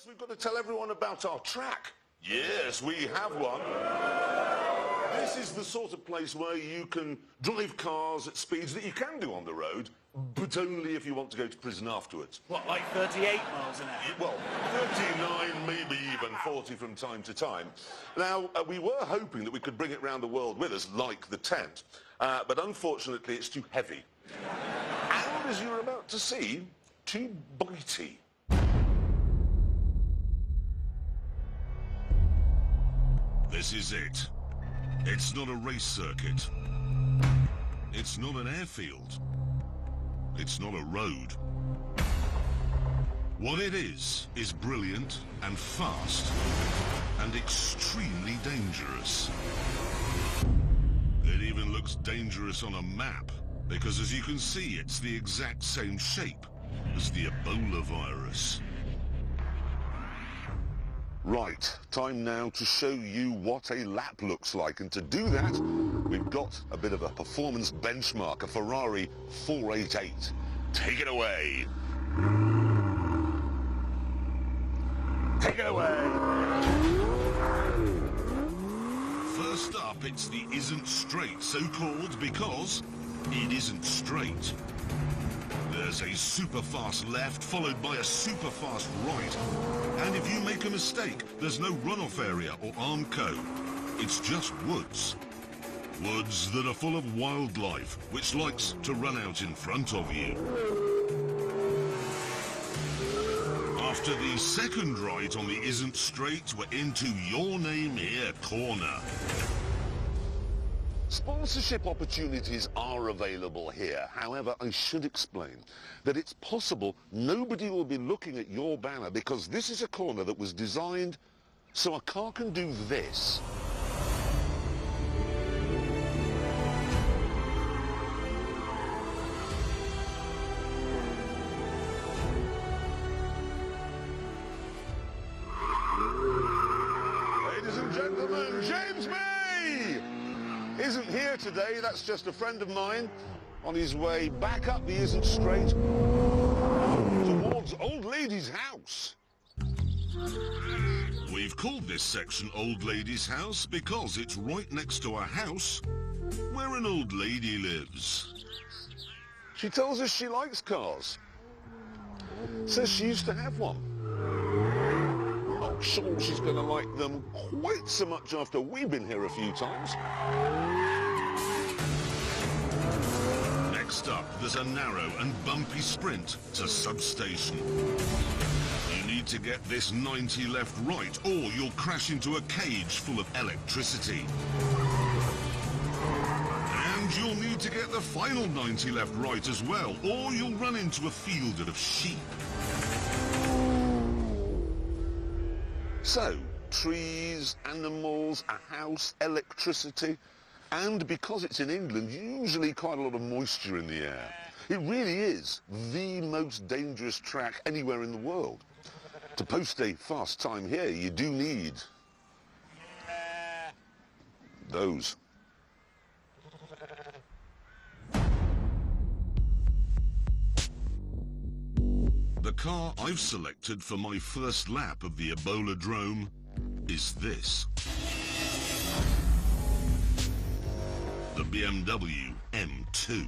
we've got to tell everyone about our track. Yes, we have one. This is the sort of place where you can drive cars at speeds that you can do on the road, but only if you want to go to prison afterwards. What, like 38 miles an hour? Well, 39, maybe even 40 from time to time. Now, we were hoping that we could bring it round the world with us, like the tent, but unfortunately it's too heavy. And as you're about to see, too bitey. This is it. It's not a race circuit. It's not an airfield. It's not a road. What it is brilliant and fast and extremely dangerous. It even looks dangerous on a map, because as you can see, it's the exact same shape as the Ebola virus. Right, time now to show you what a lap looks like, and to do that, we've got a bit of a performance benchmark, a Ferrari 488. Take it away. Take it away. First up, it's the Isn't Straight, so-called because it isn't straight. There's a super fast left, followed by a super fast right. And if you make a mistake, there's no runoff area or Armco. It's just woods. Woods that are full of wildlife, which likes to run out in front of you. After the second right on the Isn't Straight, we're into Your Name Here corner. Sponsorship opportunities are available here. However, I should explain that it's possible nobody will be looking at your banner, because this is a corner that was designed so a car can do this. Ladies and gentlemen, James May isn't here today. That's just a friend of mine on his way back up the Isn't Straight towards Old Lady's house. We've called this section Old Lady's House because it's right next to a house where an old lady lives. She tells us she likes cars. Says she used to have one. Not sure she's going to like them quite so much after we've been here a few times. Next up, there's a narrow and bumpy sprint to Substation. You need to get this 90 left right, or you'll crash into a cage full of electricity. And you'll need to get the final 90 left right as well, or you'll run into a field of sheep. So, trees, animals, a house, electricity, and because it's in England, usually quite a lot of moisture in the air. It really is the most dangerous track anywhere in the world. To post a fast time here, you do need those. The car I've selected for my first lap of the Ebola Drome is this. The BMW M2.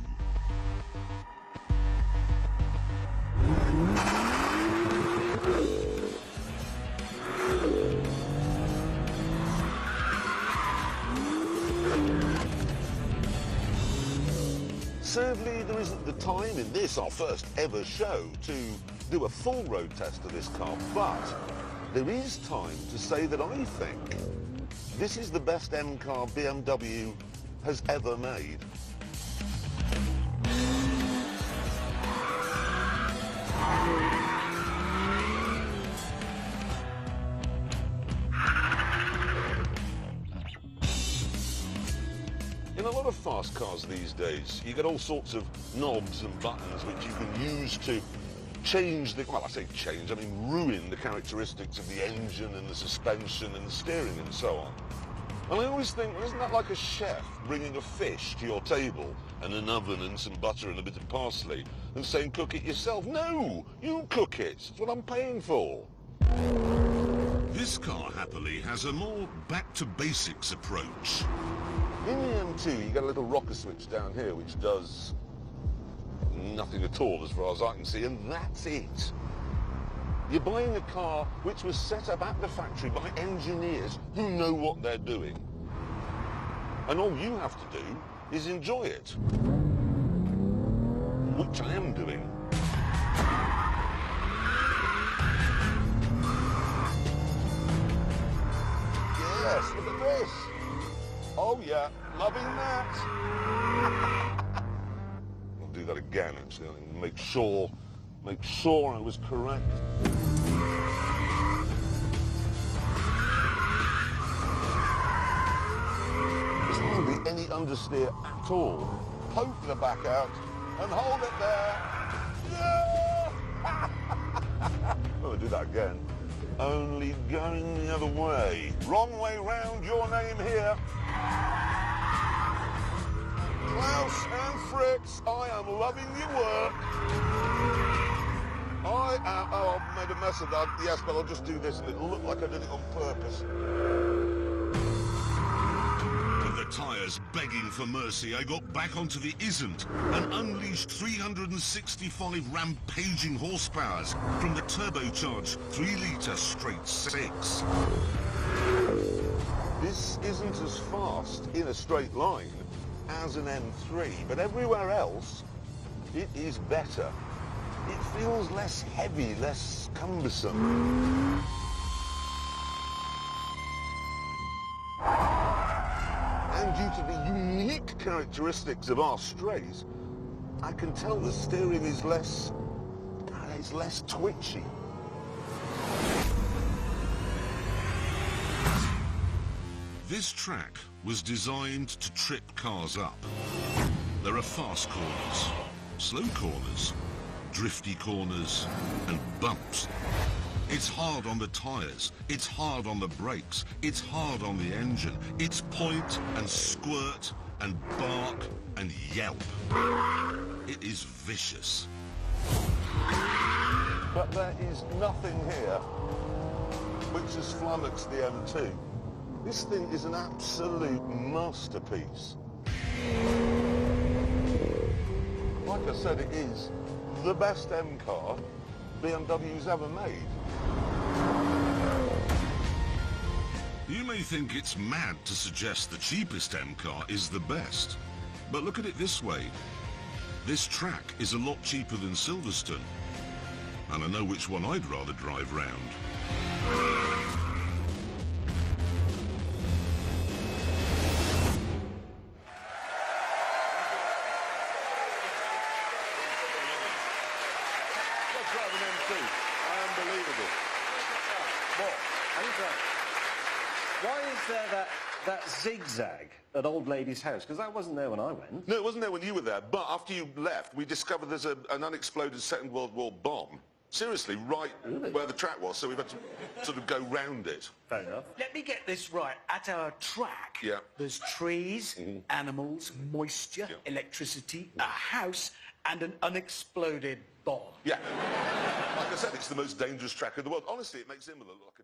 Sadly, there isn't the time in this, our first ever show, to do a full road test of this car, but there is time to say that I think this is the best M car BMW has ever made. In a lot of fast cars these days, you get all sorts of knobs and buttons which you can use to change the, well, I say change, I mean ruin the characteristics of the engine and the suspension and the steering and so on. And I always think, well, isn't that like a chef bringing a fish to your table and an oven and some butter and a bit of parsley and saying cook it yourself? No, you cook it. That's what I'm paying for. This car, happily, has a more back-to-basics approach. In the M2, you get a little rocker switch down here, which does nothing at all as far as I can see, and that's it. You're buying a car which was set up at the factory by engineers who know what they're doing. And all you have to do is enjoy it. Which I am doing. Yes, look at this. Oh yeah, loving that. I'll do that again, actually, and make sure I was correct. There's hardly any understeer at all. Poke the back out and hold it there. Yeah! Oh, I'll do that again. Only going the other way. Wrong way round, your name here. Klaus and Fritz, I am loving your work. Oh, I've made a mess of that. Yes, but I'll just do this and it'll look like I did it on purpose. With the tyres begging for mercy, I got back onto the Isn't and unleashed 365 rampaging horsepowers from the turbocharged 3-litre straight 6. This isn't as fast in a straight line as an M3, but everywhere else, it is better. It feels less heavy, less cumbersome. And due to the unique characteristics of our strays, I can tell the steering is less twitchy. This track was designed to trip cars up. There are fast corners, slow corners, drifty corners, and bumps. It's hard on the tyres, it's hard on the brakes, it's hard on the engine. It's point and squirt and bark and yelp. It is vicious. But there is nothing here which has flummoxed the M2. This thing is an absolute masterpiece. Like I said, it is the best M car BMW's ever made. You may think it's mad to suggest the cheapest M car is the best, but look at it this way. This track is a lot cheaper than Silverstone, and I know which one I'd rather drive round. Unbelievable. Why is there that zigzag at Old Lady's house? Because that wasn't there when I went. No, it wasn't there when you were there, but after you left, we discovered there's an unexploded Second World War bomb. Seriously, right where the track was, so we've had to sort of go round it. Fair enough. Let me get this right. At our track, there's trees, animals, moisture, electricity, a house, and an unexploded bomb. Yeah. Like I said, it's the most dangerous track in the world. Honestly, it makes Imola look like a